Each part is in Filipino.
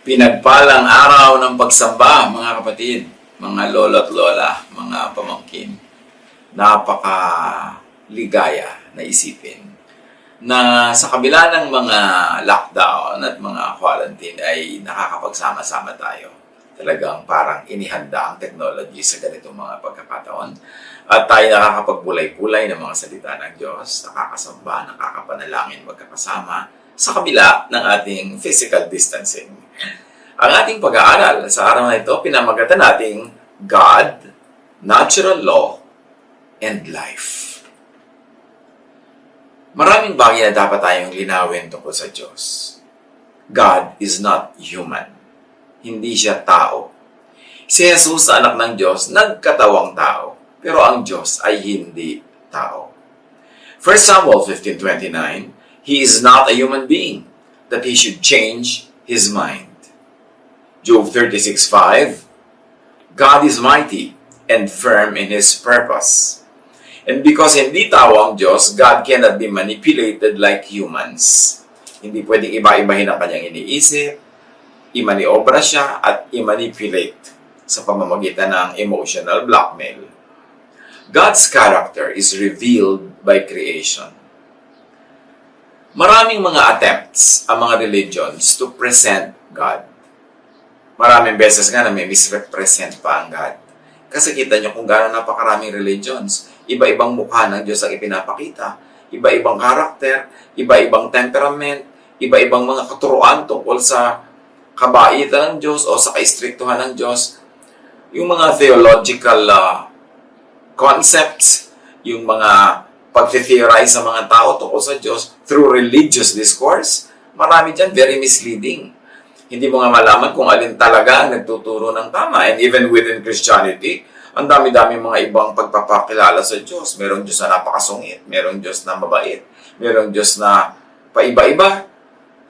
Pinagpalang araw ng pagsamba, mga kapatid, mga lolo't lola, mga pamangkin. Napaka-ligaya na isipin na sa kabila ng mga lockdown at mga quarantine ay nakakapagsama-sama tayo. Talagang parang inihanda ang technology sa ganitong mga pagkakataon. At tayo nakakapagbulay-bulay ng mga salita ng Diyos, nakakasamba, nakakapanalangin, magkakasama sa kabila ng ating physical distancing. Ang ating pag-aaral sa araw na ito, pinamagatan nating God, Natural Law, and Life. Maraming bagay na dapat tayong linawin tungkol sa Diyos. God is not human. Hindi siya tao. Si Jesus, anak ng Diyos, nagkatawang tao. Pero ang Diyos ay hindi tao. 1 Samuel 15:29, He is not a human being, that He should change His mind. Job 36:5, God is mighty and firm in His purpose. And because hindi tao ang Diyos, God cannot be manipulated like humans. Hindi pwedeng iba-ibahin ang kanyang iniisip, imaniobra siya, at imanipulate sa pamamagitan ng emotional blackmail. God's character is revealed by creation. Maraming mga attempts ang mga religions to present God. Maraming beses nga na may misrepresent pa ang God. Kasi kita nyo kung gaano napakaraming religions. Iba-ibang mukha ng Diyos ang ipinapakita. Iba-ibang karakter, iba-ibang temperament, iba-ibang mga katuruan tungkol sa kabaitan ng Diyos o sa kaistriktuhan ng Diyos. Yung mga theological concepts, yung mga pag-theorize sa mga tao tungkol sa Diyos through religious discourse, marami dyan very misleading. Hindi mo nga malaman kung alin talaga ang nagtuturo ng tama. And even within Christianity, ang dami-dami mga ibang pagpapakilala sa Diyos. Merong Diyos na napakasungit, merong Diyos na mabait, merong Diyos na paiba-iba.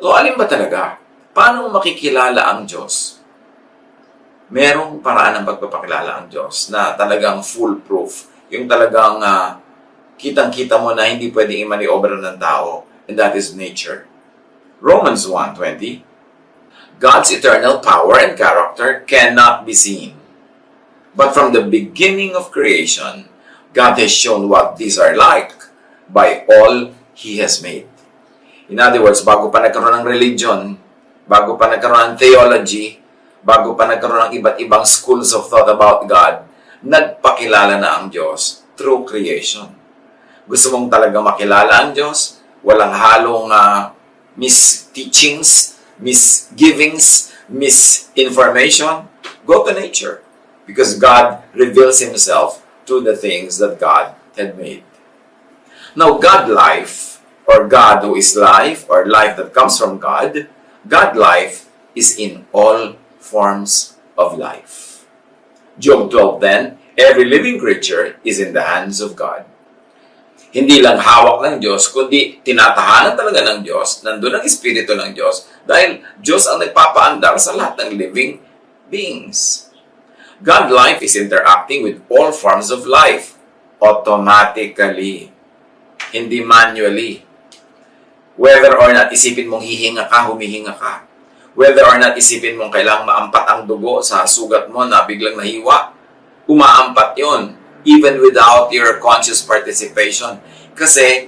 So, alin ba talaga? Paano mo makikilala ang Diyos? Merong paraan ng pagpapakilala ang Diyos na talagang foolproof. Yung talagang kitang-kita mo na hindi pwedeng imaniobra ng tao. And that is nature. Romans 1:20, God's eternal power and character cannot be seen. But from the beginning of creation, God has shown what these are like by all He has made. In other words, bago pa nagkaroon ng religion, bago pa nagkaroon ng theology, bago pa nagkaroon ng iba't ibang schools of thought about God, nagpakilala na ang Diyos through creation. Gusto mong talaga makilala ang Diyos? Walang halong misteachings, misgivings, misinformation? Go to nature. Because God reveals Himself through the things that God had made. Now, God life, or God who is life, or life that comes from God, God life is in all forms of life. Job 12 then, every living creature is in the hands of God. Hindi lang hawak ng Diyos, kundi tinatahanan talaga ng Diyos, nandun ang Espiritu ng Diyos, dahil Diyos ang nagpapaandar sa lahat ng living beings. God life is interacting with all forms of life, automatically, hindi manually. Whether or not isipin mong hihinga ka, humihinga ka. Whether or not isipin mong kailangang maampat ang dugo sa sugat mo na biglang nahiwa, umaampat yon, even without your conscious participation. Kasi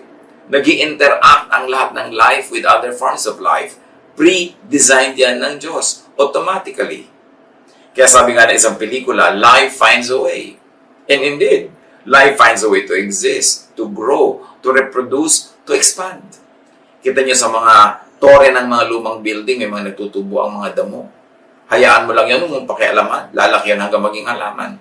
nag-i-interact ang lahat ng life with other forms of life. Pre-designed yan ng Diyos, automatically. Kaya sabi nga na isang pelikula, life finds a way. And indeed, life finds a way to exist, to grow, to reproduce, to expand. Kita niyo sa mga tore ng mga lumang building, may mga nagtutubo ang mga damo. Hayaan mo lang yan kung pakialaman. Lalaki yan hanggang maging halaman.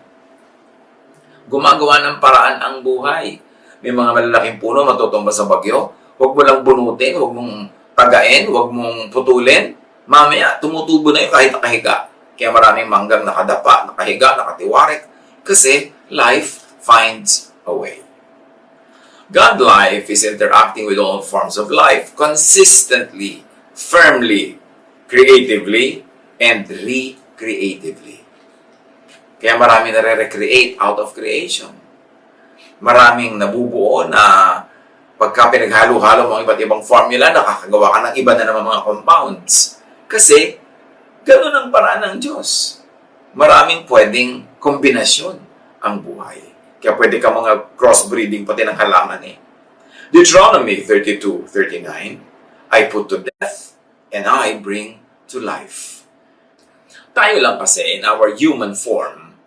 Gumagawa ng paraan ang buhay. May mga malalaking puno matutumba sa bagyo. Huwag mo lang bunutin, huwag mong tagain, huwag mong putulin. Mamaya, tumutubo na yun kahit nakahiga. Kaya maraming manggang nakadapa, nakahiga, nakatiwarik. Kasi life finds a way. God life is interacting with all forms of life consistently, firmly, creatively, and recreatively. Kaya maraming nare-recreate out of creation. Maraming nabubuo na pagka pinaghalo-halo mga iba't ibang formula, nakakagawa ka ng iba na naman mga compounds. Kasi, gano'n paraan ng Diyos. Maraming pwedeng kombinasyon ang buhay. Kaya pwede ka mga crossbreeding pati ng halaman eh. Deuteronomy 32:39, I put to death and I bring to life. Tayo lang kasi in our human form,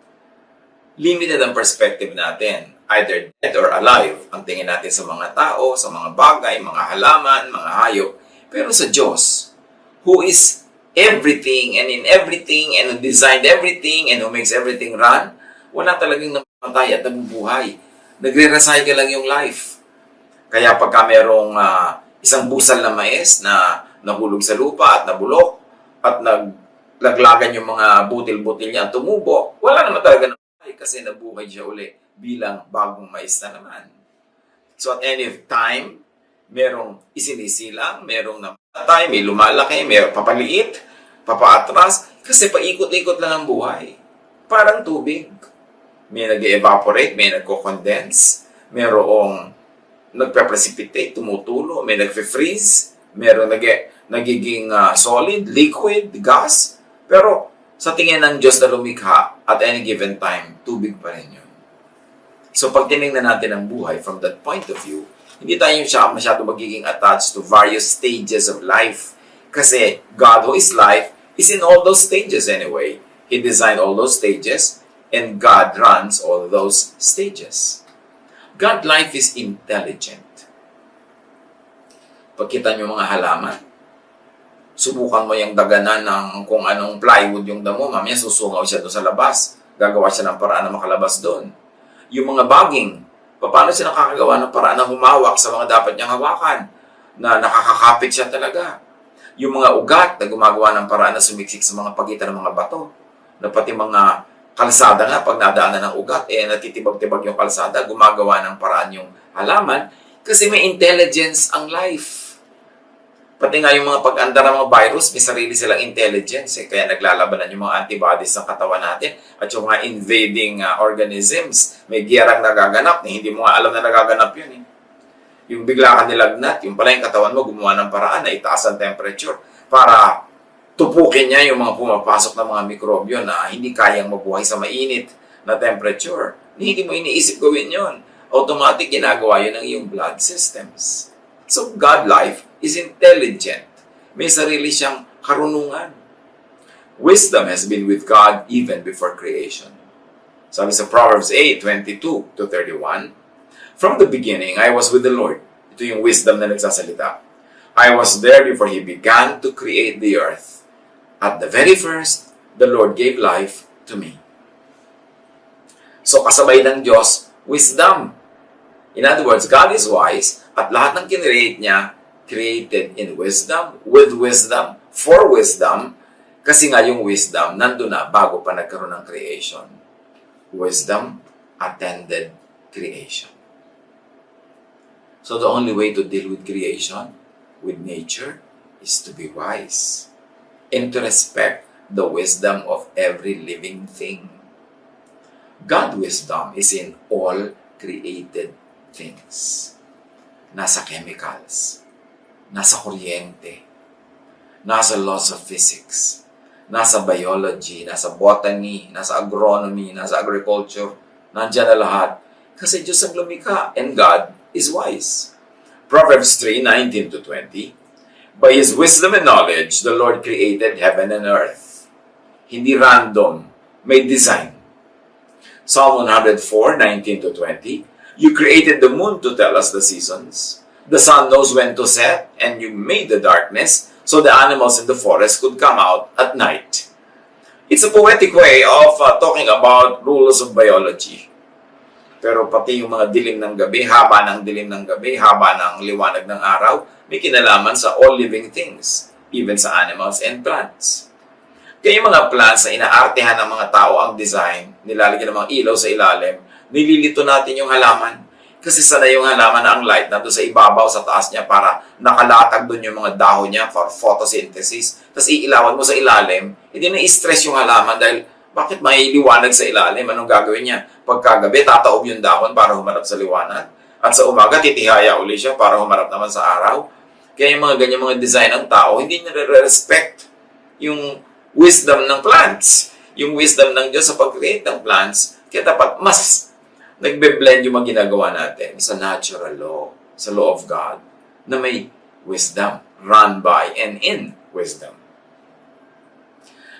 limited ang perspective natin. Either dead or alive. Ang tingin natin sa mga tao, sa mga bagay, mga halaman, mga hayop. Pero sa Diyos, who is everything and in everything and who designed everything and who makes everything run, wala talagang namatay at nabubuhay. Nagre-recycle lang yung life. Kaya pagka merong isang busal na mais na nahulog sa lupa at nabulok at naglaglagan yung mga butil-butil niya at tumubo, wala naman talaga namatay kasi nabuhay siya uli bilang bagong mais na naman. So at any time, merong isinisilang, merong namatay, may lumalaki, may papaliit, papaatras, kasi paikot-ikot lang ang buhay. Parang tubig. May nag-evaporate, may nagko-condense, merong nagpe-precipitate, tumutulo, may nagfe-freeze, merong nagiging solid, liquid, gas. Pero sa tingin ng Diyos na lumikha, at any given time, tubig pa rin yun. So pag tinignan natin ang buhay from that point of view, hindi tayo masyado magiging attached to various stages of life. Kasi God who is life is in all those stages anyway. He designed all those stages and God runs all those stages. God life is intelligent. Pagkita nyo mga halaman, subukan mo yung daganan ng kung anong plywood yung damo, mamaya susungaw siya doon sa labas. Gagawa siya ng paraan na makalabas doon. Yung mga baging, paano siya nakakagawa ng paraan na humawak sa mga dapat niyang hawakan, na nakakakapit siya talaga. Yung mga ugat na gumagawa ng paraan na sumiksik sa mga pagitan ng mga bato, na pati mga kalsada nga, pag nadaanan ng ugat, natitibag-tibag yung kalsada, gumagawa ng paraan yung halaman, kasi may intelligence ang life. Pati nga yung mga pag-andar ng mga virus, may sarili silang intelligence. Kaya naglalabanan yung mga antibodies ng katawan natin. At yung mga invading organisms, may giyerang nagaganap. Hindi mo nga alam na nagaganap yun. Yung bigla ka nilagnat, yung pala yung katawan mo gumawa ng paraan na itaas ang temperature para tupukin niya yung mga pumapasok na mga mikrobyo na hindi kayang mabuhay sa mainit na temperature. Hindi mo iniisip gawin yun. Automatic ginagawa yun ng iyong blood systems. So, God life is intelligent. May sarili siyang karunungan. Wisdom has been with God even before creation. Sabi sa Proverbs 8:22-31, from the beginning, I was with the Lord. Ito yung wisdom na nagsasalita. I was there before He began to create the earth. At the very first, the Lord gave life to me. So, kasabay ng Diyos, wisdom. In other words, God is wise at lahat ng kinreate niya, created in wisdom, with wisdom, for wisdom, kasi nga yung wisdom, nandun na bago pa nagkaroon ng creation. Wisdom attended creation. So the only way to deal with creation, with nature, is to be wise and to respect the wisdom of every living thing. God's wisdom is in all created things. Nasa chemicals, nasa kuryente, nasa laws of physics, nasa biology, nasa botany, nasa agronomy, nasa agriculture, nandiyan na lahat. Kasi Diyos ang lumikha and God is wise. Proverbs 3:19-20, by His wisdom and knowledge, the Lord created heaven and earth. Hindi random, may design. Psalm 104:19-20, you created the moon to tell us the seasons. The sun knows when to set, and you made the darkness so the animals in the forest could come out at night. It's a poetic way of talking about rules of biology. Pero pati yung mga dilim ng gabi, haba ng dilim ng gabi, haba ng liwanag ng araw, may kinalaman sa all living things, even sa animals and plants. Kaya yung mga plants na inaartehan ng mga tao ang design, nilalagyan ng mga ilaw sa ilalim, nililito natin yung halaman. Kasi sanay yung halaman na ang light nandun sa ibabaw, sa taas niya para nakalatag doon yung mga dahon niya for photosynthesis. Tapos iilawan mo sa ilalim, hindi na i-stress yung halaman dahil bakit may liwanag sa ilalim? Anong gagawin niya? Pagkagabi, tataob yung dahon para humarap sa liwanag. At sa umaga, titihaya uli siya para humarap naman sa araw. Kaya yung mga ganyan mga design ng tao, hindi nire-respect yung wisdom ng plants. Yung wisdom ng Diyos sa pag-create ng plants, kaya dapat mas nagbe-blend yung mga ginagawa natin sa natural law, sa law of God, na may wisdom, run by and in wisdom.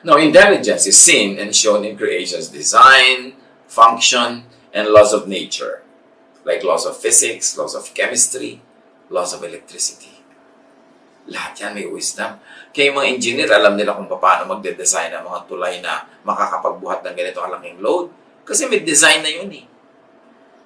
Now, intelligence is seen and shown in creation's design, function, and laws of nature, like laws of physics, laws of chemistry, laws of electricity. Lahat yan may wisdom. Kaya yung mga engineer, alam nila kung paano magde-design ng mga tulay na makakapagbuhat ng ganito kalaking load. Kasi may design na yun eh.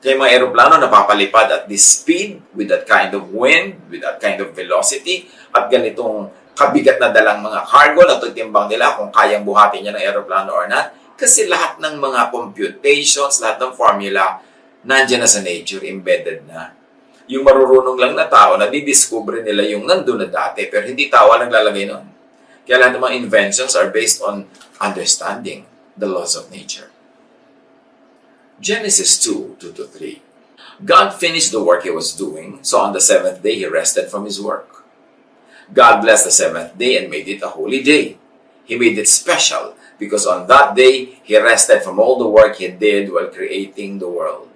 Kaya mga aeroplano napapalipad at this speed, with that kind of wind, with that kind of velocity, at ganitong kabigat na dalang mga cargo na tutimbang nila kung kayang buhatin niya ng aeroplano or not. Kasi lahat ng mga computations, lahat ng formula, nandiyan na sa nature, embedded na. Yung marurunong lang na tao, nadidiscover nila yung nandun na dati, pero hindi tao ang naglalagay nun. Kaya lahat ng mga inventions are based on understanding the laws of nature. Genesis 2:2-3. God finished the work He was doing, so on the seventh day He rested from His work. God blessed the seventh day and made it a holy day. He made it special because on that day He rested from all the work He did while creating the world.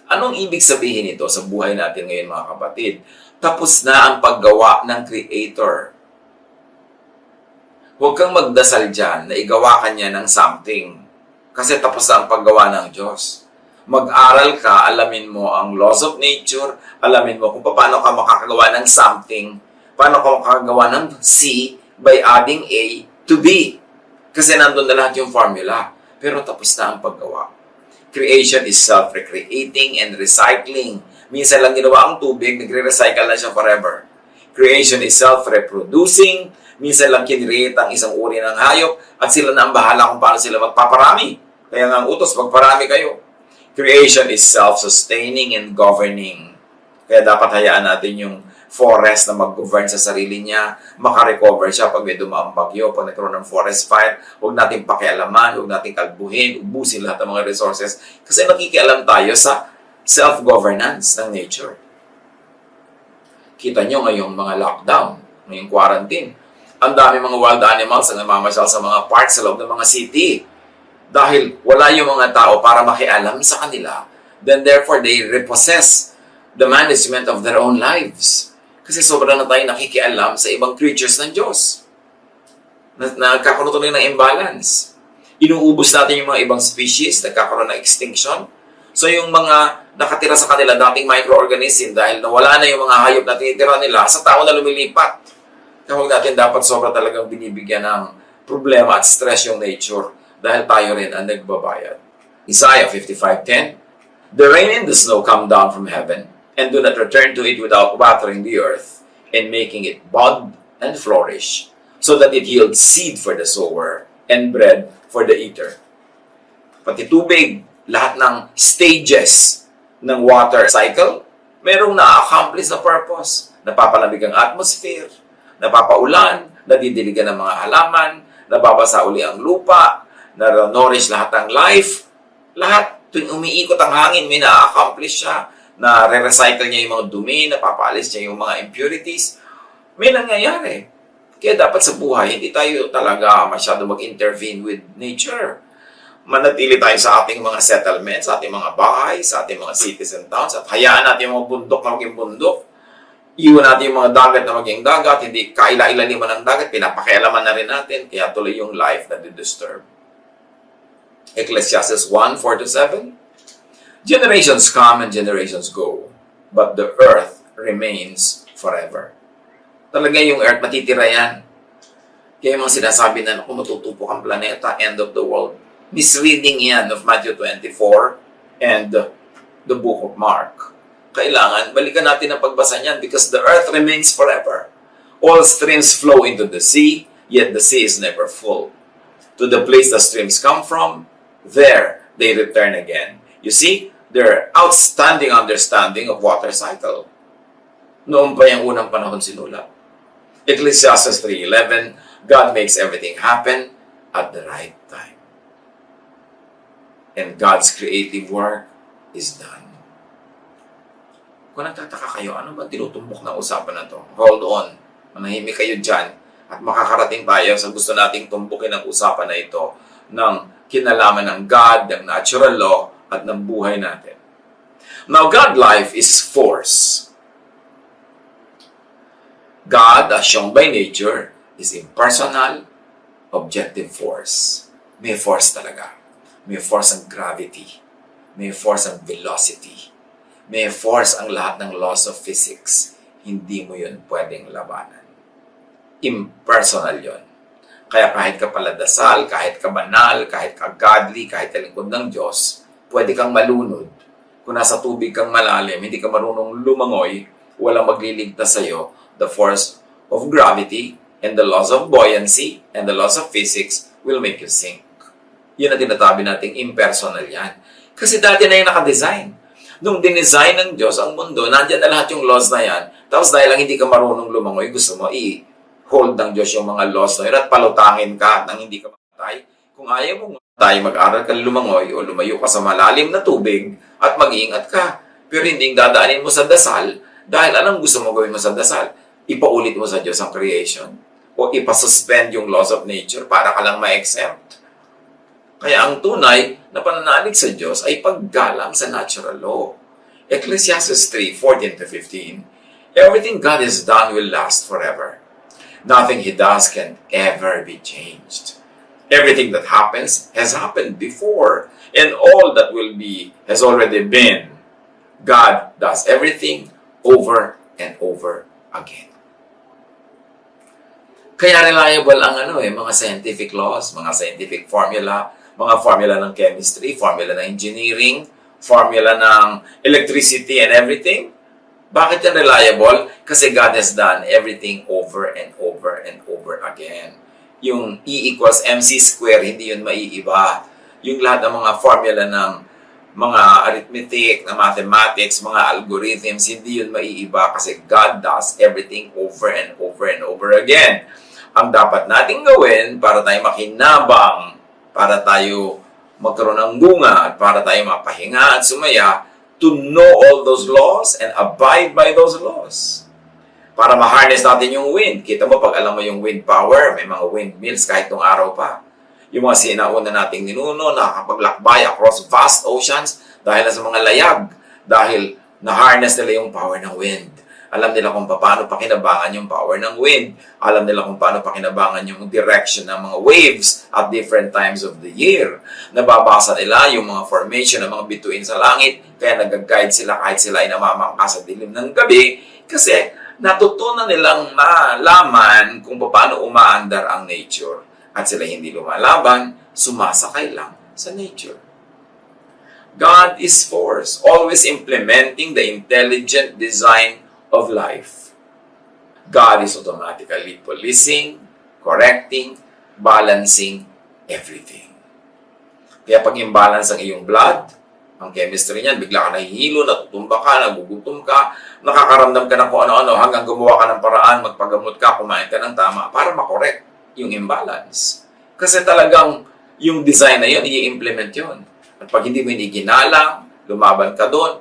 Anong ibig sabihin nito sa buhay natin ngayon mga kapatid? Tapos na ang paggawa ng Creator. Huwag kang magdasal dyan na igawa ka niya ng something. Kasi tapos na ang paggawa ng Diyos. Mag-aral ka, alamin mo ang laws of nature, alamin mo kung paano ka makakagawa ng something, paano ka makakagawa ng C by adding A to B. Kasi nandun na lahat yung formula. Pero tapos na ang paggawa. Creation is self-recreating and recycling. Minsan lang ginawa ang tubig, nagre-recycle na siya forever. Creation is self-reproducing. Minsan lang kinreate ang isang uri ng hayop at sila na ang bahala kung paano sila magpaparami. Kaya nga ang utos, magparami kayo. Creation is self-sustaining and governing. Kaya dapat hayaan natin yung forest na mag-govern sa sarili niya, makarecover siya pag may dumaang bagyo, pag nagkaroon ng forest fire, huwag natin pakialaman, huwag natin kalbuhin, ubusin lahat ng mga resources, kasi nakikialam tayo sa self-governance ng nature. Kita nyo ngayong mga lockdown, ngayong quarantine, ang dami mga wild animals na namamasyal sa mga parks sa loob ng mga city. Dahil wala yung mga tao para makialam sa kanila, then therefore they repossess the management of their own lives. Kasi sobrang na tayo nakikialam sa ibang creatures ng Diyos. Nagkakaroon tuloy ng imbalance. Inuubos natin yung mga ibang species, nagkakaroon ng extinction. So yung mga nakatira sa kanila dating microorganism, dahil nawala na yung mga hayop na tinitira nila, sa tao na lumilipat. Kaya natin dapat sobra talagang binibigyan ng problema at stress yung nature, dahil tayo rin ang nagbabayad. Isaiah 55:10. The rain and the snow come down from heaven, and do not return to it without watering the earth and making it bud and flourish, so that it yields seed for the sower and bread for the eater. Pati tubig, lahat ng stages ng water cycle, merong na-accomplish na purpose. Napapalamig ang atmosphere, napapaulan, nadidiligan ng mga halaman, nababasa uli ang lupa, na-nourish lahat ng life. Lahat, tuwing umiikot ang hangin, may na-accomplish siya, na re-recycle niya yung mga dumi, napapaalis niya yung mga impurities. May nangyayari. Kaya dapat sa buhay, hindi tayo talaga masyado mag-intervene with nature. Manatili tayo sa ating mga settlements, sa ating mga bahay, sa ating mga cities and towns, at hayaan natin yung mga bundok na maging bundok. Iwan natin yung mga dagat na maging dagat, hindi kaila-ilaliman ng dagat, pinapakialaman na rin natin, kaya tuloy yung life na di-disturb. Ecclesiastes 1:4-7. Generations come and generations go, but the earth remains forever. Talaga yung earth, matitira yan. Kaya yung mga sinasabi na kung matutupok ang planeta, end of the world. Misreading yan of Matthew 24 and the book of Mark. Kailangan, balikan natin ang pagbasa niyan because the earth remains forever. All streams flow into the sea, yet the sea is never full. To the place the streams come from, there they return again. You see, their outstanding understanding of water cycle. Noon pa yung unang panahon sinulat. Ecclesiastes 3:11, God makes everything happen at the right time. And God's creative work is done. Kung nagtataka kayo, ano ba tinutumbok na usapan na to? Hold on. Manahimik kayo dyan. At makakarating tayo sa gusto nating tumbukin ang usapan na ito ng kinalaman ng God, ng natural law, at ng buhay natin. Now, God life is force. God, as shown by nature, is impersonal, objective force. May force talaga. May force ang gravity. May force ang velocity. May force ang lahat ng laws of physics. Hindi mo yun pwedeng labanan. Impersonal yun. Kaya kahit ka paladasal, kahit ka banal, kahit ka godly, kahit ka lingkod ng Diyos, pwede kang malunod. Kung nasa tubig kang malalim, hindi ka marunong lumangoy, walang magliligtas sa'yo. The force of gravity and the laws of buoyancy and the laws of physics will make you sink. Yun ang tinatabi nating impersonal yan. Kasi dati na yung nakadesign. Nung dinesign ng Diyos ang mundo, nandiyan na lahat yung laws na yan. Tapos dahil lang hindi ka marunong lumangoy, gusto mo i-hold ng Diyos yung mga laws na yun at palutangin ka nang hindi ka mamatay. Kung ayaw mo mamatay, mag-aral ka lumangoy o lumayo ka sa malalim na tubig at mag-iingat ka. Pero hindi dadaanin mo sa dasal dahil anong gusto mo gawin mo sa dasal? Ipaulit mo sa Diyos ang creation o ipasuspend yung laws of nature para ka lang ma-exempt. Kaya ang tunay na pananalig sa Diyos ay paggalang sa natural law. Ecclesiastes 3:14-15, everything God has done will last forever. Nothing He does can ever be changed. Everything that happens has happened before, and all that will be has already been. God does everything over and over again. Kaya reliable ang mga scientific laws, mga scientific formula, mga formula ng chemistry, formula ng engineering, formula ng electricity and everything. Bakit yan reliable? Kasi God has done everything over and over and over again. Yung E equals MC square, hindi yun maiiba. Yung lahat ng mga formula ng mga arithmetic, na mathematics, mga algorithms, hindi yun maiiba kasi God does everything over and over and over again. Ang dapat nating gawin para tayo makinabang, para tayo magkaroon ng bunga, at para tayo mapahinga at sumaya, to know all those laws and abide by those laws. Para ma-harness natin yung wind. Kita mo, pag alam mo yung wind power, may mga windmills kahit nung araw pa. Yung mga sinauna nating ninuno, nakakapaglakbay across vast oceans dahil sa mga layag, dahil na-harness nila yung power ng wind. Alam nila kung paano pakinabangan yung power ng wind. Alam nila kung paano pakinabangan yung direction ng mga waves at different times of the year. Nababasa nila yung mga formation ng mga bituin sa langit, kaya nag-guide sila kahit sila ay namamangka sa dilim ng gabi, kasi natutunan nilang malaman kung paano umaandar ang nature. At sila hindi lumalaban, sumasakay lang sa nature. God is force, always implementing the intelligent design of life. God is automatically policing, correcting, balancing everything. Kaya pag imbalance ang iyong blood, ang chemistry niyan, bigla ka nahihilo, natutumba ka, nagugutom ka, nakakaramdam ka ng kung ano-ano, hanggang gumawa ka ng paraan, magpagamot ka, kumain ka ng tama, para makorek yung imbalance. Kasi talagang yung design na yun, i-implement yun. At pag hindi mo iniginalang, lumaban ka doon,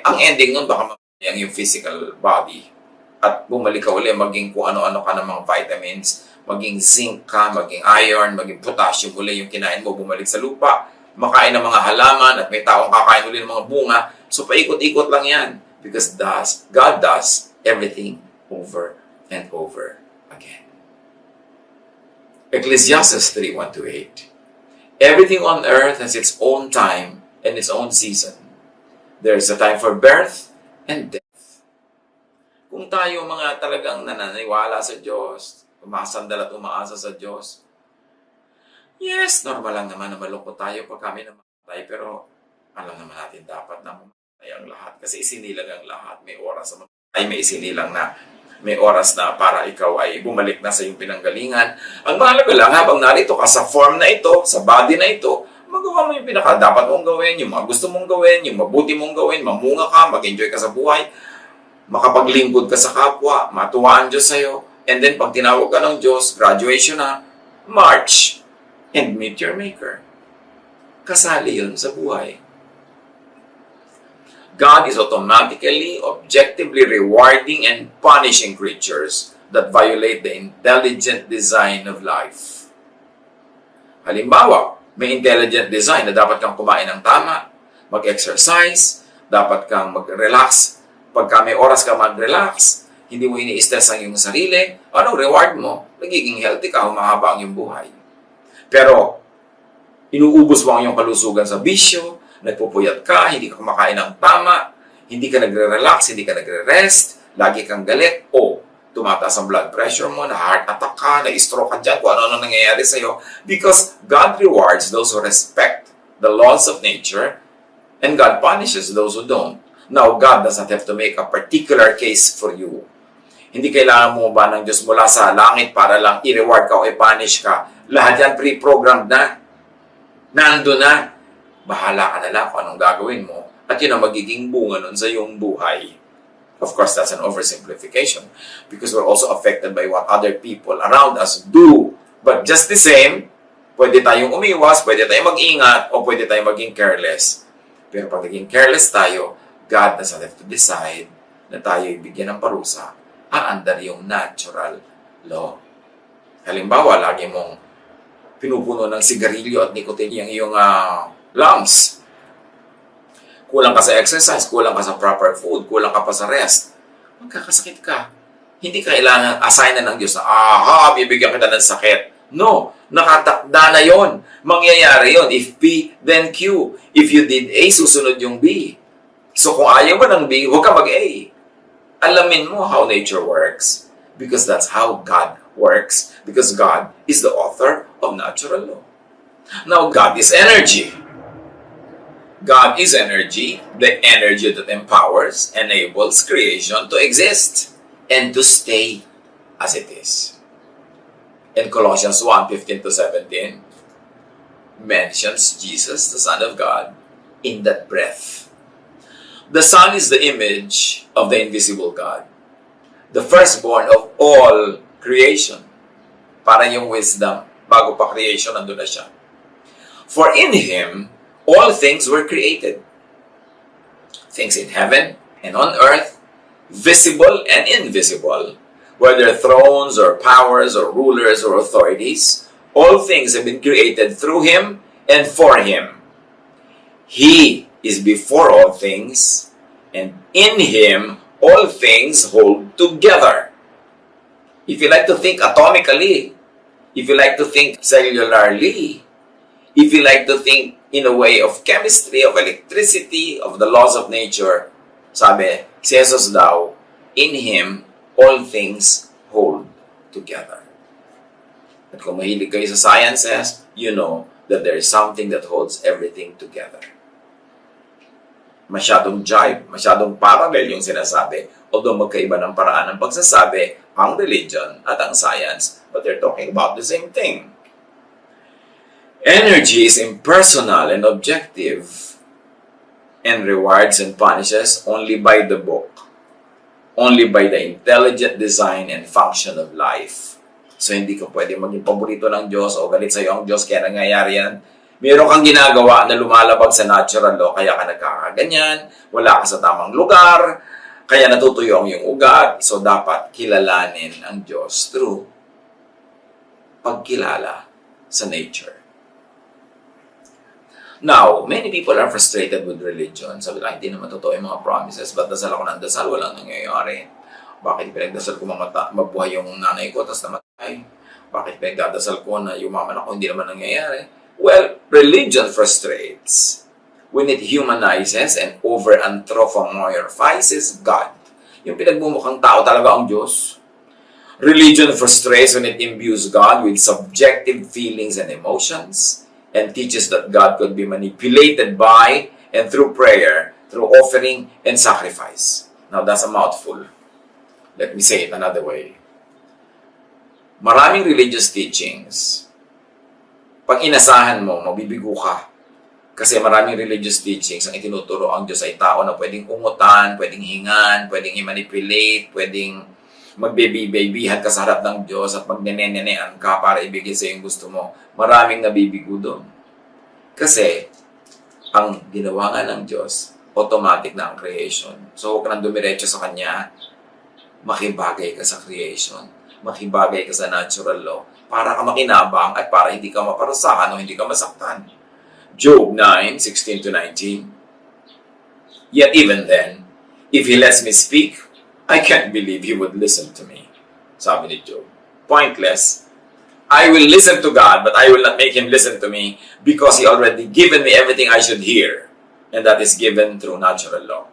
ang ending nun, baka yung physical body. At bumalik ka uli, maging kung ano-ano ka ng mga vitamins, maging zinc ka, maging iron, maging potassium uli yung kinain mo, bumalik sa lupa, makain ng mga halaman, at may taong kakain uli ng mga bunga. So paikot-ikot lang yan. Because God does everything over and over again. Ecclesiastes 3:1-8. Everything on earth has its own time and its own season. There is a time for birth and death. Kung tayo mga talagang nananiwala sa Diyos, umasandal at umaasa sa Diyos, yes, normal lang naman na malungkot tayo pag kami namatay, pero alam naman natin dapat na mamatay ang lahat kasi isinilang ang lahat. May oras na mamatay, may isinilang na may oras na para ikaw ay bumalik na sa iyong pinanggalingan. Ang mahalaga lang, habang narito ka sa form na ito, sa body na ito, magawa mo yung dapat mong gawin, yung mga gusto mong gawin, yung mabuti mong gawin, mamunga ka, mag-enjoy ka sa buhay, makapaglingkod ka sa kapwa, matuwa ang Diyos sa'yo, and then pag tinawag ka ng Diyos, graduation na, march, and meet your Maker. Kasali yun sa buhay. God is automatically, objectively rewarding and punishing creatures that violate the intelligent design of life. Halimbawa, may intelligent design na dapat kang kumain ng tama, mag-exercise, dapat kang mag-relax. Pagka may oras ka mag-relax, hindi mo ini-stress ang iyong sarili, anong reward mo? Nagiging healthy ka, humahaba ang iyong buhay. Pero, inuubos mo ang iyong kalusugan sa bisyo, nagpupuyat ka, hindi ka kumakain ng tama, hindi ka nagre-relax, hindi ka nagre-rest, lagi kang galit, o tumataas ang blood pressure mo, na-heart attack ka, na-stroke ka dyan, kung ano nangyayari sa'yo. Because God rewards those who respect the laws of nature, and God punishes those who don't. Now, God does not have to make a particular case for you. Hindi kailangan mo ba ng Diyos mula sa langit para lang i-reward ka o i-punish ka. Lahat yan pre-programmed na. Nandun na. Bahala ka na lang kung anong gagawin mo. At yun ang magiging bunga nun sa iyong buhay. Of course, that's an oversimplification because we're also affected by what other people around us do. But just the same, pwede tayong umiwas, pwede tayong mag-ingat, o pwede tayong maging careless. Pero pag naging careless tayo, God doesn't have to decide na tayo ibigyan ng parusa. Aandar yung natural law. Halimbawa, lagi mong pinupuno ng sigarilyo at nicotine yung iyong lungs. Kulang ka sa exercise, kulang ka sa proper food, kulang ka pa sa rest, magkakasakit ka. Hindi kailangan assign na ng Diyos na, bibigyan kita ng sakit. No, nakatakda na yon. Mangyayari yon. If P, then Q. If you did A, susunod yung B. So kung ayaw mo ng B, huwag ka mag-A. Alamin mo how nature works. Because that's how God works. Because God is the author of natural law. Now, God is energy. God is energy, the energy that empowers, enables creation to exist and to stay as it is. In Colossians 1:15-17, mentions Jesus, the Son of God, in that breath. The Son is the image of the invisible God, the firstborn of all creation. Para yung wisdom, bago pa creation, nandun na siya. For in Him, all things were created. Things in heaven and on earth, visible and invisible, whether thrones or powers or rulers or authorities, all things have been created through Him and for Him. He is before all things, and in Him all things hold together. If you like to think atomically, if you like to think cellularly, if you like to think in a way of chemistry, of electricity, of the laws of nature, sabi, si Jesus daw, in Him, all things hold together. At kung mahilig kayo sa sciences, you know that there is something that holds everything together. Masyadong jive, masyadong parallel yung sinasabi, although magkaiba ng paraan ng pagsasabi, ang religion at ang science, but they're talking about the same thing. Energy is impersonal and objective and rewards and punishes only by the book, only by the intelligent design and function of life. So, hindi ka pwede maging paborito ng Diyos o galit sa'yo ang Diyos kaya nangyayari yan. Meron kang ginagawa na lumalabag sa natural law kaya ka nagkakaganyan, wala ka sa tamang lugar, kaya natutuyo ang iyong ugat. So, dapat kilalanin ang Diyos through pagkilala sa nature. Now, many people are frustrated with religion. Sabi lang, hindi naman totoo yung mga promises. Ba't dasal ako ng dasal? Walang nangyayari. Bakit pinagdasal ko mabuhay yung nanay ko tapos namatay? Bakit pinagdadasal ko na yumaman ako? Hindi naman nangyayari. Well, religion frustrates when it humanizes and over-anthropomorphizes God. Yung pinagmumukhang tao talaga ang Diyos. Religion frustrates when it imbues God with subjective feelings and emotions, and teaches that God could be manipulated by and through prayer, through offering and sacrifice. Now, that's a mouthful. Let me say it another way. Maraming religious teachings, pag inasahan mo, mabibigo ka. Kasi maraming religious teachings ang itinuturo ang Diyos ay tao na pwedeng umutan, pwedeng hingan, pwedeng i-manipulate, pwedeng magbebi-babyhan ka sa harap ng Diyos at magnene-nenean ka para ibigay sa yung gusto mo. Maraming nabibigo doon. Kasi, ang ginawa nga ng Diyos, automatic na ang creation. So, huwag ka nang dumiretso sa Kanya, makibagay ka sa creation. makibagay ka sa natural law para ka makinabang at para hindi ka maparusahan o hindi ka masaktan. Job 9:16 to 19. Yet even then, if He lets me speak, I can't believe He would listen to me. Sabi ni Job. Pointless. I will listen to God, but I will not make Him listen to me because He already given me everything I should hear. And that is given through natural law.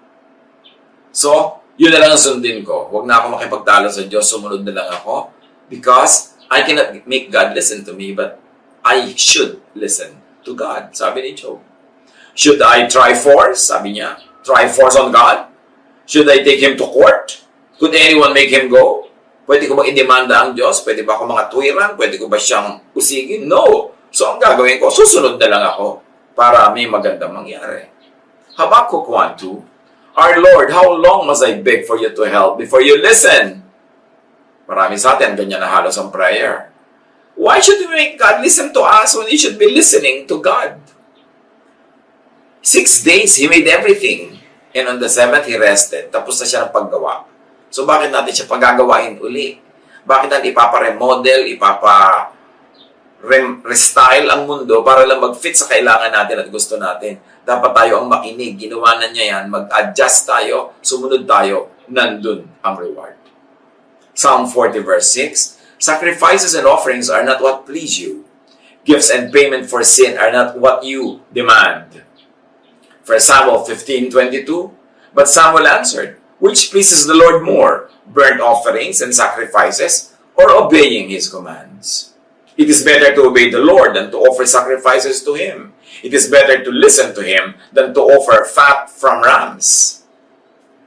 So, yun na lang ang sundin ko. Huwag na ako makipagtalo sa Diyos, sumunod na lang ako. Because I cannot make God listen to me, but I should listen to God. Sabi ni Job. Should I try force? Sabi niya. Try force on God? Should I take Him to court? Could anyone make Him go? Pwede ko ba idemanda ang Diyos? Pwede ba ako mga tuwiran? Pwede ko ba siyang usigin? No! So, ang gagawin ko, susunod na lang ako para may magandang mangyari. Habakkuk 1:2. Our Lord, how long must I beg for you to help before you listen? Marami sa atin, ganyan na halos ang prayer. Why should we make God listen to us when He should be listening to God? 6 days, He made everything. And on the 7th, He rested. Tapos na siya ng paggawa. So, bakit natin siya pagagawain uli? Bakit natin ipapa-remodel, restyle ang mundo para lang mag-fit sa kailangan natin at gusto natin? Dapat tayo ang makinig. Ginawa na niya yan. Mag-adjust tayo. Sumunod tayo. Nandun ang reward. Psalm 40 verse 6. Sacrifices and offerings are not what please you. Gifts and payment for sin are not what you demand. 1 Samuel 15:22. But Samuel answered, which pleases the Lord more, burnt offerings and sacrifices, or obeying His commands? It is better to obey the Lord than to offer sacrifices to Him. It is better to listen to Him than to offer fat from rams.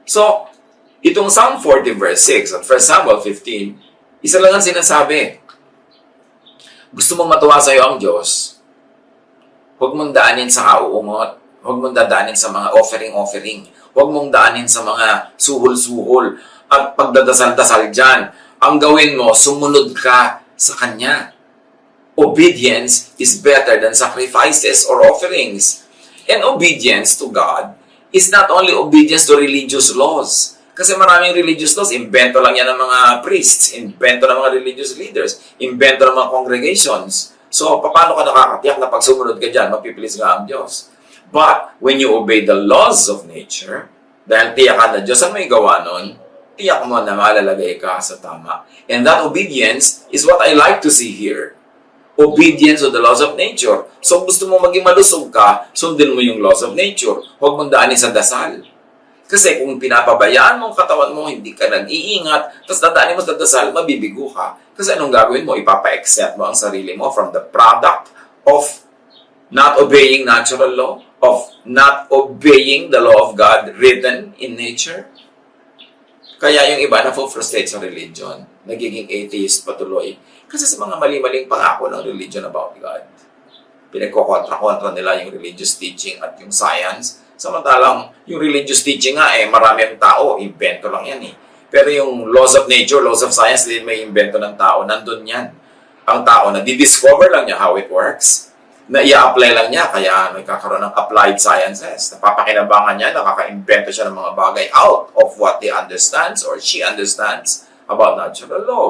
So, itong Psalm 40 verse 6 at 1 Samuel 15, isa lang ang sinasabi. Gusto mong matuwa sa iyo ang Diyos, huwag mong daanin sa kauungot, huwag mong dadaanin sa mga offering, huwag mong daanin sa mga suhol-suhol at pagdadasal-dasal dyan. Ang gawin mo, sumunod ka sa Kanya. Obedience is better than sacrifices or offerings. And obedience to God is not only obedience to religious laws. Kasi maraming religious laws, invento lang yan ng mga priests, invento ng mga religious leaders, invento ng mga congregations. So, paano ka nakakatiyak na pag sumunod ka dyan, mapipilis nga ang Diyos? But, when you obey the laws of nature, dahil tiyakan na Diyos ang may gawa nun, tiyak mo na malalagay ka sa tama. And that obedience is what I like to see here. Obedience to the laws of nature. So, gusto mo maging malusog ka, sundin mo yung laws of nature. Huwag mong daanin sa dasal. Kasi kung pinapabayaan mo ang katawan mo, hindi ka nag-iingat, tapos dadaanin mo sa dasal, mabibigo ka. Kasi anong gagawin mo? Ipapa-accept mo ang sarili mo from the product of not obeying natural law, of not obeying the law of God written in nature. Kaya yung iba na frustrate sa religion, nagiging atheist patuloy. Kasi sa mga mali-maling pangako ng religion about God. Pinagkokontra-kontra nila yung religious teaching at yung science. Samantalang yung religious teaching nga, marami ang tao, invento lang yan . Pero yung laws of nature, laws of science, din may invento ng tao, nandun yan. Ang tao na di-discover lang niya how it works, na i-apply lang niya, kaya nagkakaroon ng applied sciences. Napapakinabangan niya, nakaka-invento siya ng mga bagay out of what he understands or she understands about natural law.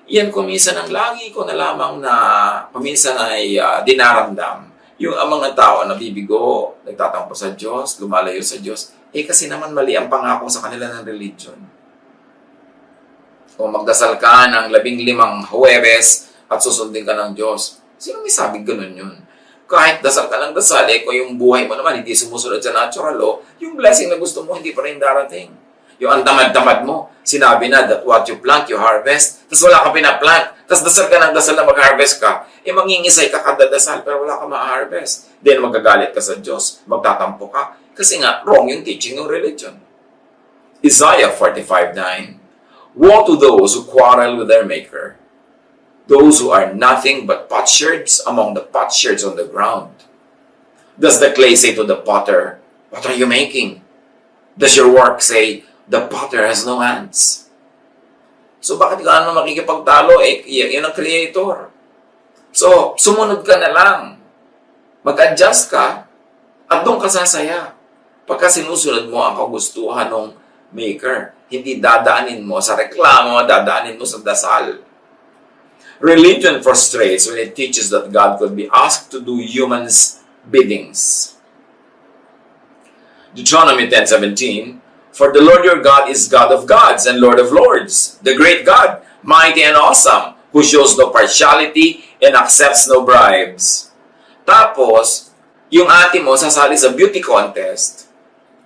Yan kuminsan ang lagi ko na lamang na kuminsan ay dinaramdam. Yung ang mga tao na bibigo, nagtatampo sa Diyos, lumalayo sa Diyos, kasi naman mali ang pangako sa kanila ng religion. O magdasal ka ng 15 Huwebes at susundin ka ng Diyos. Sino may sabing ganun yun? Kahit dasal ka ng dasal, kung yung buhay mo naman hindi sumusunod sa natural law, yung blessing na gusto mo hindi pa rin darating. Yung ang tamad-tamad mo, sinabi na that what you plant, you harvest, tapos wala ka pinaplant, tapos dasal ka ng dasal na mag-harvest ka, mangingisay ka kada dasal, pero wala ka ma-harvest. Then magagalit ka sa Diyos, magtatampo ka, kasi nga, wrong yung teaching ng religion. Isaiah 45:9. Woe to those who quarrel with their maker, those who are nothing but potsherds among the potsherds on the ground. Does the clay say to the potter, what are you making? Does your work say, the potter has no hands? So bakit ka naman makikipagtalo? Yun ang creator. So, sumunod ka na lang. Mag-adjust ka at doon ka sasaya. Pagka sinusunod mo ang kagustuhan ng maker. Hindi dadaanin mo sa reklamo, dadaanin mo sa dasal. Religion frustrates when it teaches that God could be asked to do humans' biddings. Deuteronomy 10:17, "For the Lord your God is God of gods and Lord of lords, the great God, mighty and awesome, who shows no partiality and accepts no bribes." Tapos, yung ate mo sasali sa beauty contest,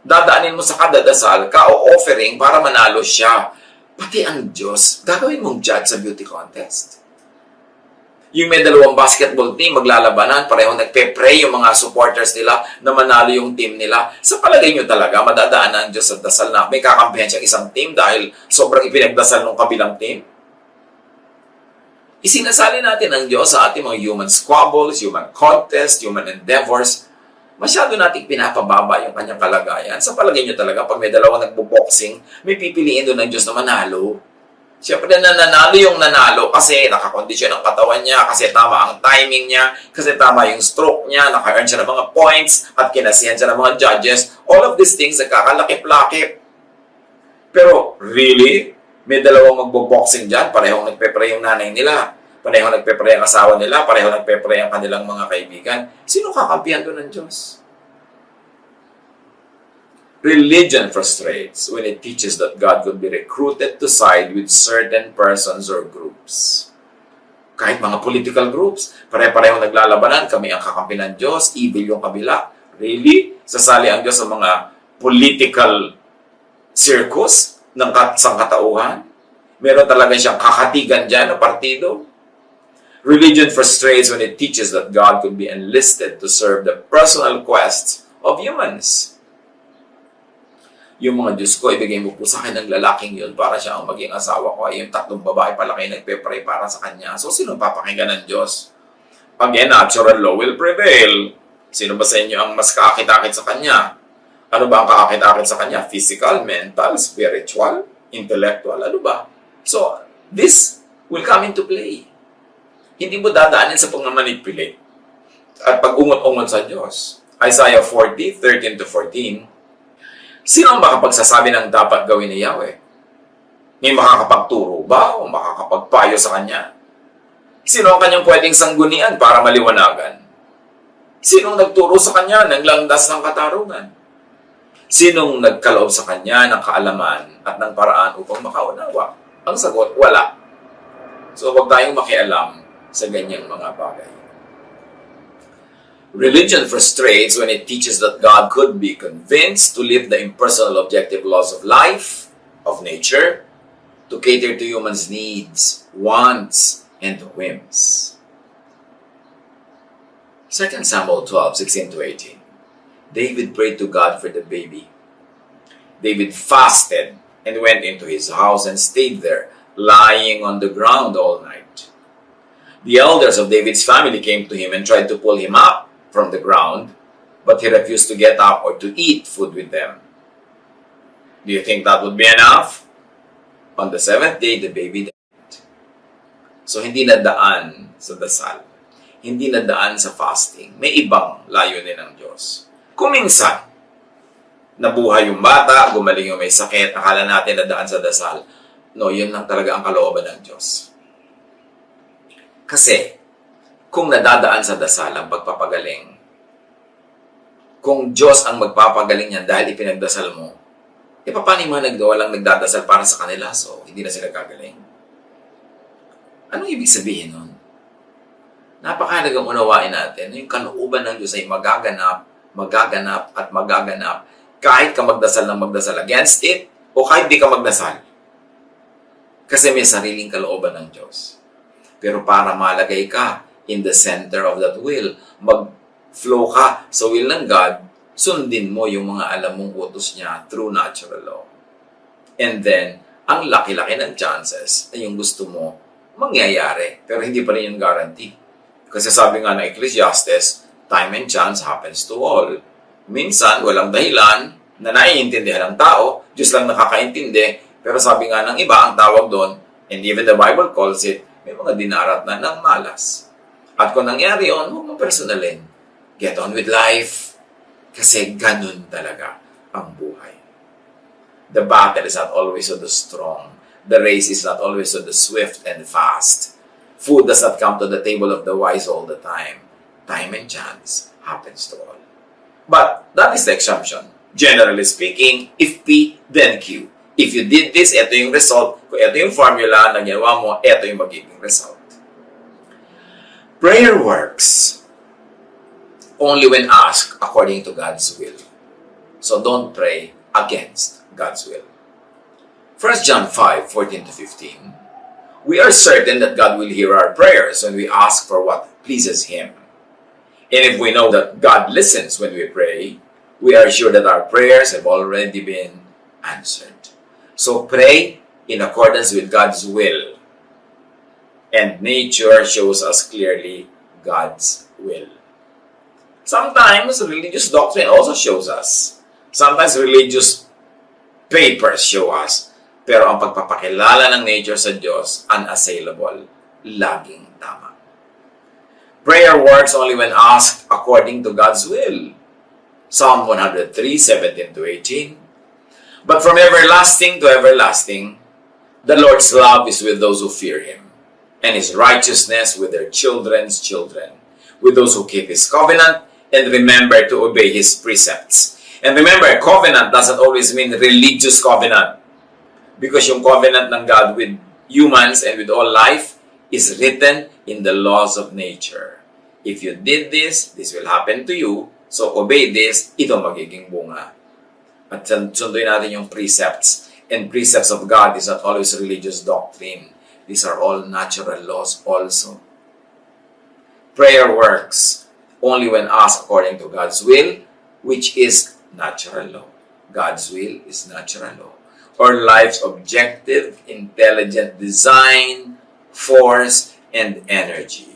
dadaanin mo sa kadadasal, ka-offering para manalo siya. Pati ang Diyos, gagawin mong judge sa beauty contest. Yung may dalawang basketball team, maglalabanan, parehong nagpe-pray yung mga supporters nila na manalo yung team nila. Sa palagay nyo talaga, madadaanan ang Diyos sa dasal na may kakampihan siyang isang team dahil sobrang ipinagdasal ng kabilang team? Isinasali natin ang Diyos sa ating mga human squabbles, human contests, human endeavors. Masyado nating pinapababa yung kanyang kalagayan. Sa palagay nyo talaga, pag may dalawang nagbo-boxing, may pipiliin doon ng Diyos na manalo. Siyempre, nananalo yung nanalo kasi nakakondisyon ang katawan niya, kasi tama ang timing niya, kasi tama yung stroke niya, naka-earn siya ng mga points, at kinasihan siya ng mga judges. All of these things, nagkakalakip-lakip. Pero, really? May dalawang magbo-boxing dyan, parehong nagpe-pray yung nanay nila, parehong nagpe-pray ang asawa nila, parehong nagpe-pray ang kanilang mga kaibigan. Sino kakampihan doon ng Diyos? Religion frustrates when it teaches that God could be recruited to side with certain persons or groups. Kahit mga political groups, pare-pareho naglalabanan, kami ang kakampi ng Diyos, evil yung kabila. Really? Sasali ang Diyos sa mga political circus ng sangkatauhan? Meron talaga siyang kakatigan dyan na partido? Religion frustrates when it teaches that God could be enlisted to serve the personal quests of humans. Yung mga Diyos ko, ibigay mo po sa akin ng lalaking yun para siya ang maging asawa ko. Ay yung tatlong babae pala kayo nagpe-pray para sa kanya. So, sino papakinggan ng Diyos? Again, natural law will prevail. Sino ba sa inyo ang mas kaakit-akit sa kanya? Ano ba ang kaakit-akit sa kanya? Physical, mental, spiritual, intellectual, ano ba? So, this will come into play. Hindi mo dadaanin sa pagmamanipulate at pag-ungot-ungot sa Diyos. Isaiah 40:13-14, sino ang makapagsasabi ng dapat gawin ni Yahweh? May makakapagturo ba o makakapagpayo sa Kanya? Sino ang Kanyang pwedeng sanggunian para maliwanagan? Sinong nagturo sa Kanya ng landas ng katarungan? Sinong nagkaloob sa Kanya ng kaalaman at ng paraan upang makaunawa? Ang sagot, wala. So, huwag tayong makialam sa ganyang mga bagay. Religion frustrates when it teaches that God could be convinced to live the impersonal objective laws of life, of nature, to cater to humans' needs, wants, and whims. 2 Samuel 12:16-18. David prayed to God for the baby. David fasted and went into his house and stayed there, lying on the ground all night. The elders of David's family came to him and tried to pull him up from the ground, but he refused to get up or to eat food with them. Do you think that would be enough? On the seventh day, the baby died. So, hindi nadaan sa dasal. Hindi nadaan sa fasting. May ibang layunin ng Diyos. Kung minsan, nabuhay yung bata, gumaling yung may sakit, akala natin nadaan sa dasal. No, yun lang talaga ang kalooban ng Diyos. Kasi, kung nadadaan sa dasal ang pagpapagaling, kung Diyos ang magpapagaling niyan dahil ipinagdasal mo, paano yung mga walang nagdadasal para sa kanila, so hindi na sila gagaling? Anong ibig sabihin nun? Napakahalagang unawain natin, yung kalooban ng Diyos ay magaganap, magaganap, at magaganap kahit ka magdasal ng magdasal against it o kahit di ka magdasal. Kasi may sariling kalooban ng Diyos. Pero para malagay ka in the center of that will, mag-flow ka sa will ng God, sundin mo yung mga alam mong utos niya through natural law. And then, ang laki-laki ng chances na yung gusto mo mangyayari. Pero hindi pa rin yung guarantee. Kasi sabi nga ng Ecclesiastes, time and chance happens to all. Minsan, walang dahilan na naiintindihan ng tao, Diyos lang nakakaintindi, pero sabi nga ng iba, ang tawag doon, and even the Bible calls it, may mga dinarat na ng malas. At kung nangyari yun, huwag mo personalin. Get on with life. Kasi ganun talaga ang buhay. The battle is not always of the strong. The race is not always of the swift and fast. Food does not come to the table of the wise all the time. Time and chance happens to all. But that is the exception. Generally speaking, if P, then Q. If you did this, ito yung result. Kung ito yung formula na ginawa mo, ito yung magiging result. Prayer works only when asked according to God's will. So don't pray against God's will. 1 John 5:14 to 15. We are certain that God will hear our prayers when we ask for what pleases Him. And if we know that God listens when we pray, we are sure that our prayers have already been answered. So pray in accordance with God's will. And nature shows us clearly God's will. Sometimes religious doctrine also shows us. Sometimes religious papers show us. Pero ang pagpapakilala ng nature sa Diyos, unassailable, laging tama. Prayer works only when asked according to God's will. Psalm 103:17 to 18. But from everlasting to everlasting, the Lord's love is with those who fear Him, and His righteousness with their children's children, with those who keep His covenant and remember to obey His precepts. And remember, covenant doesn't always mean religious covenant, because yung covenant ng God with humans and with all life is written in the laws of nature. If you did this, this will happen to you. So obey this, ito magiging bunga. At sunduin natin yung precepts. And precepts of God is not always religious doctrine. These are all natural laws also. Prayer works only when asked according to God's will, which is natural law. God's will is natural law. Or life's objective, intelligent design, force, and energy.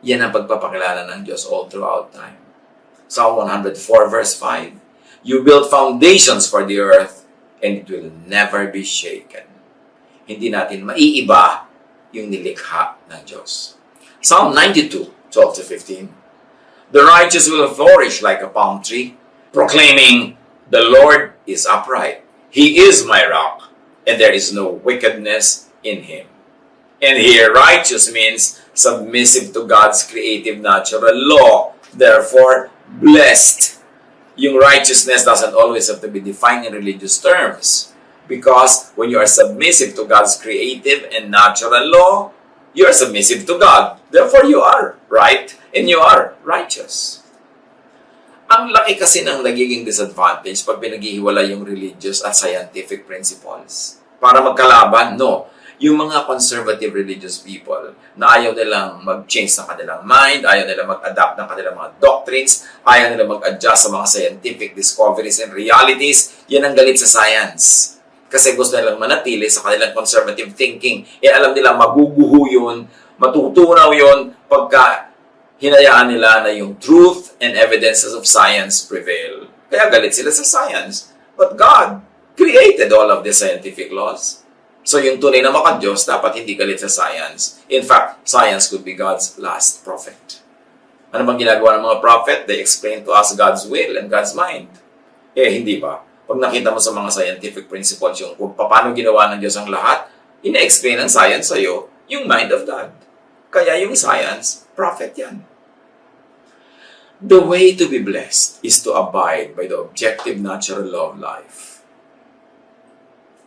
Yan ang pagpapakilala ng Diyos all throughout time. Psalm 104 verse 5, you build foundations for the earth and it will never be shaken. Hindi natin maiiba yung nilikha ng Diyos. Psalm 92, 12 to 15, the righteous will flourish like a palm tree, proclaiming, the Lord is upright. He is my rock, and there is no wickedness in Him. And here, righteous means submissive to God's creative natural law. Therefore, blessed. Yung righteousness doesn't always have to be defined in religious terms. Because when you are submissive to God's creative and natural law, you are submissive to God. Therefore, you are right and you are righteous. Ang laki kasi ng nagiging disadvantage pag pinaghihiwala yung religious at scientific principles. Para magkalaban, no. Yung mga conservative religious people na ayaw nilang mag-change ng kanilang mind, ayaw nilang mag-adapt ng kanilang mga doctrines, ayaw nilang mag-adjust sa mga scientific discoveries and realities, yan ang galit sa science. Kasi gusto nilang manatili sa kanilang conservative thinking. Alam nila maguguho yun, matutunaw yun pagka hinayaan nila na yung truth and evidences of science prevail. Kaya galit sila sa science. But God created all of the scientific laws. So yung tunay na maka-Diyos, dapat hindi galit sa science. In fact, science could be God's last prophet. Ano bang ginagawa ng mga prophet? They explain to us God's will and God's mind. Hindi ba? Pag nakita mo sa mga scientific principles yung kung paano ginawa ng Diyos ang lahat, ina-explain ng science sa'yo yung mind of God. Kaya yung science, prophet yan. The way to be blessed is to abide by the objective natural law of life.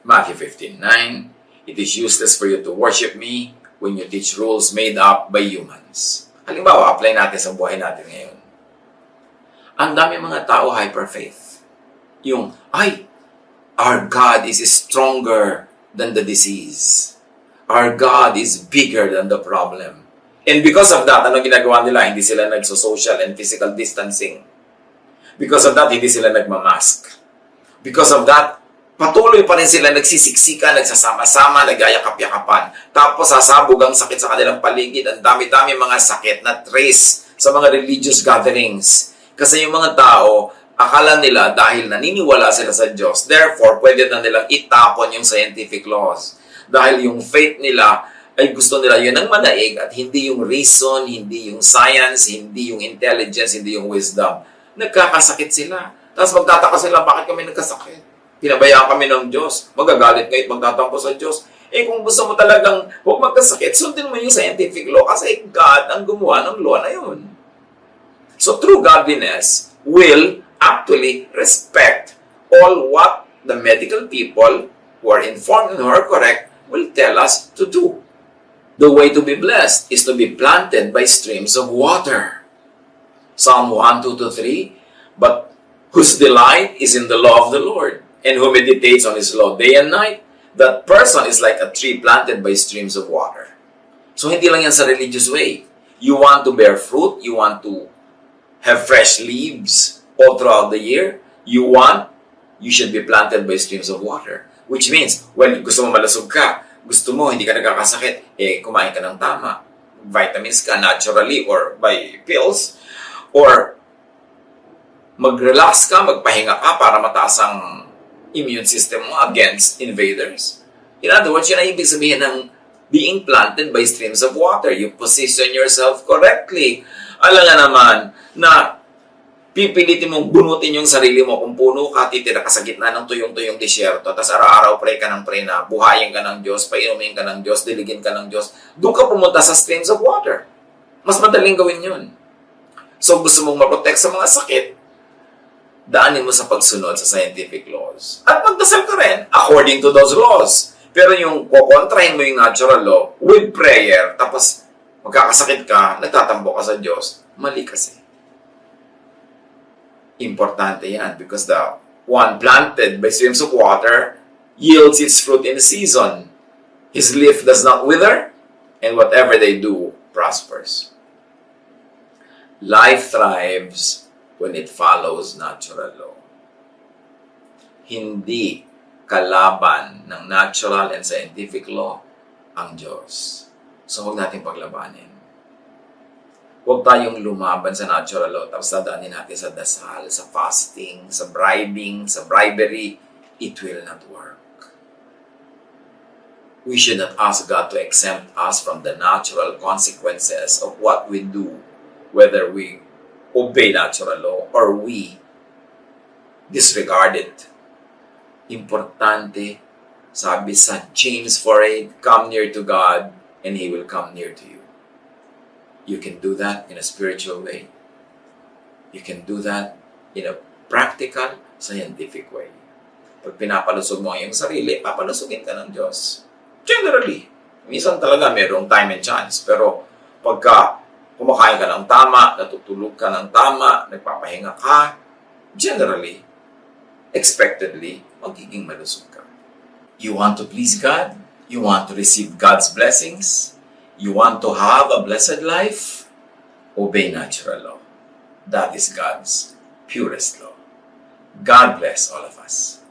Matthew 15:9, it is useless for you to worship me when you teach rules made up by humans. Halimbawa, apply natin sa buhay natin ngayon. Ang dami mga tao hyper-faith. Yung, our God is stronger than the disease. Our God is bigger than the problem. And because of that, ano ginagawa nila? Hindi sila nagso-social and physical distancing. Because of that, hindi sila nagmamask. Because of that, patuloy pa rin sila nagsisiksikan, nagsasama-sama, nagyayakap-yakapan. Tapos sasabog ang sakit sa kanilang paligid. Ang dami-dami mga sakit na trace sa mga religious gatherings. Kasi yung mga tao, akala nila dahil naniniwala sila sa Diyos, therefore, pwede na nilang itapon yung scientific laws. Dahil yung faith nila, ay gusto nila yun ang manaig at hindi yung reason, hindi yung science, hindi yung intelligence, hindi yung wisdom. Nagkakasakit sila. Tapos magtataka sila, bakit kami nagkasakit? Pinabayaan kami ng Diyos. Magagalit kayo at magtatampo sa Diyos. Kung gusto mo talagang huwag magkasakit, sundin mo yung scientific law kasi God ang gumawa ng law na yun. So true godliness will actually respect all what the medical people who are informed and who are correct will tell us to do. The way to be blessed is to be planted by streams of water. Psalm 1, 2 to 3, but whose delight is in the law of the Lord, and who meditates on His law day and night, that person is like a tree planted by streams of water. So hindi lang yan sa religious way. You want to bear fruit, you want to have fresh leaves all throughout the year, you should be planted by streams of water. Which means, gusto mo malusog ka, gusto mo hindi ka nagkakasakit, kumain ka ng tama. Vitamins ka naturally or by pills, or mag-relax ka, magpahinga ka para mataas ang immune system mo against invaders. In other words, yun ang ibig sabihin ng being planted by streams of water. You position yourself correctly. Alam nga naman na pipilitin mong bunutin yung sarili mo kung puno ka, titira ka sa gitna ng tuyong-tuyong disyerto, tapos araw-araw pray ka ng pray na buhayin ka ng Diyos, painumin ka ng Diyos, diligin ka ng Diyos. Doon ka pumunta sa streams of water. Mas madaling gawin yun. So gusto mong maprotect sa mga sakit, daanin mo sa pagsunod sa scientific laws. At magdasal ka rin according to those laws. Pero yung kukontrahin mo yung natural law with prayer, tapos magkakasakit ka, nagtatambo ka sa Diyos, mali kasi. Importante yan because the one planted by streams of water yields its fruit in the season. His leaf does not wither, and whatever they do prospers. Life thrives when it follows natural law. Hindi kalaban ng natural and scientific law ang Diyos. So huwag natin paglabanin. Huwag tayong lumaban sa natural law tapos dadaanin natin sa dasal, sa fasting, sa bribing, sa bribery. It will not work. We should not ask God to exempt us from the natural consequences of what we do, whether we obey natural law or we disregard it. Importante, sabi sa James 4:8, come near to God and He will come near to you. You can do that in a spiritual way. You can do that in a practical, scientific way. Pag pinapalusog mo ang iyong sarili, papalusogin ka ng Diyos. Generally, minsan talaga mayroong time and chance. Pero pagka kumakain ka ng tama, natutulog ka ng tama, nagpapahinga ka, generally, expectedly, magiging malusog ka. You want to please God? You want to receive God's blessings? You want to have a blessed life? Obey natural law. That is God's purest law. God bless all of us.